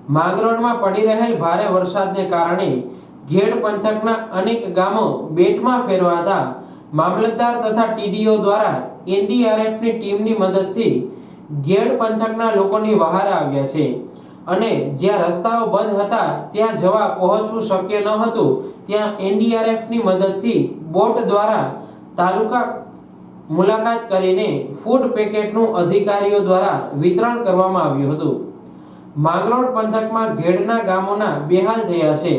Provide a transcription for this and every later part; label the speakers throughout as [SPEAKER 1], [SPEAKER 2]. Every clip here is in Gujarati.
[SPEAKER 1] માંગરોળમાં પડી રહેલ ભારે વરસાદને કારણે ઘેડ પંથકના અનેક ગામો બેટમાં ફેરવાતા મામલતદાર તથા ટીડીઓ દ્વારા એનડીઆરએફની ટીમની મદદથી ઘેડ પંથકના લોકોની વહારે આવ્યા છે અને જ્યાં રસ્તાઓ બંધ હતા ત્યાં જવા પહોંચવું શક્ય ન હતું ત્યાં એનડીઆરએફની મદદથી બોટ દ્વારા તાલુકા મુલાકાત કરીને ફૂડ પેકેટનું અધિકારીઓ દ્વારા વિતરણ કરવામાં આવ્યું હતું। માંગરોળ પંથકમાં ઘેડના ગામોના બેહાલ થયા છે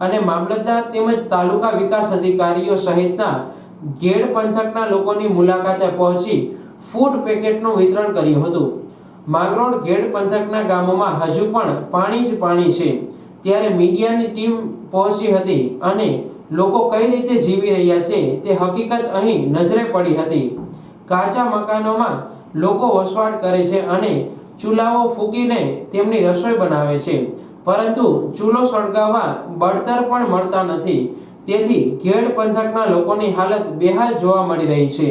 [SPEAKER 1] અને મામલતદાર તેમજ તાલુકા વિકાસ અધિકારીઓ સહિતના ઘેડ પંથકના લોકોની મુલાકાતે પહોંચી ફૂડ પેકેટનું વિતરણ કર્યું હતું। માંગરોળ ઘેડ પંથકના ગામોમાં હજુ પણ પાણી જ પાણી છે ત્યારે મીડિયાની ટીમ પહોંચી હતી અને લોકો કઈ રીતે જીવી રહ્યા છે તે હકીકત અહીં નજરે પડી હતી। કાચા મકાનોમાં લોકો વસવાટ કરે છે અને ચૂલાઓ ફૂંકીને તેમની રસોઈ બનાવે છે, પરંતુ ચૂલો સળગાવવા બળતર પણ મળતા નથી, તેથી ઘેડ પંથકના લોકોની હાલત બેહાલ જોવા મળી રહી છે।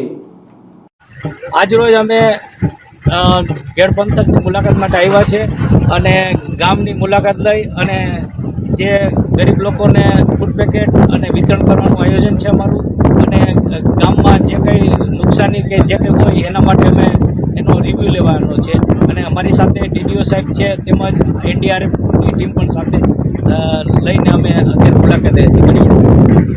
[SPEAKER 2] આજરોજ અમે ઘેડ પંથકની મુલાકાત માટે આવ્યા છે અને ગામની મુલાકાત લઈ અને જે ગરીબ લોકોને ફૂડ પેકેટ અને વિતરણ કરવાનું આયોજન છે અમારું, અને ગામમાં જે કંઈ નુકસાની કે જે કંઈ હોય એના માટે અમે એનો રિવ્યૂ લેવાનો છે અને અમારી સાથે ટીડીઓ સાહેબ છે તેમજ એનડીઆરએફની ટીમ પણ સાથે લઈને અમે અત્યારે મુલાકાતે નીકળી છે।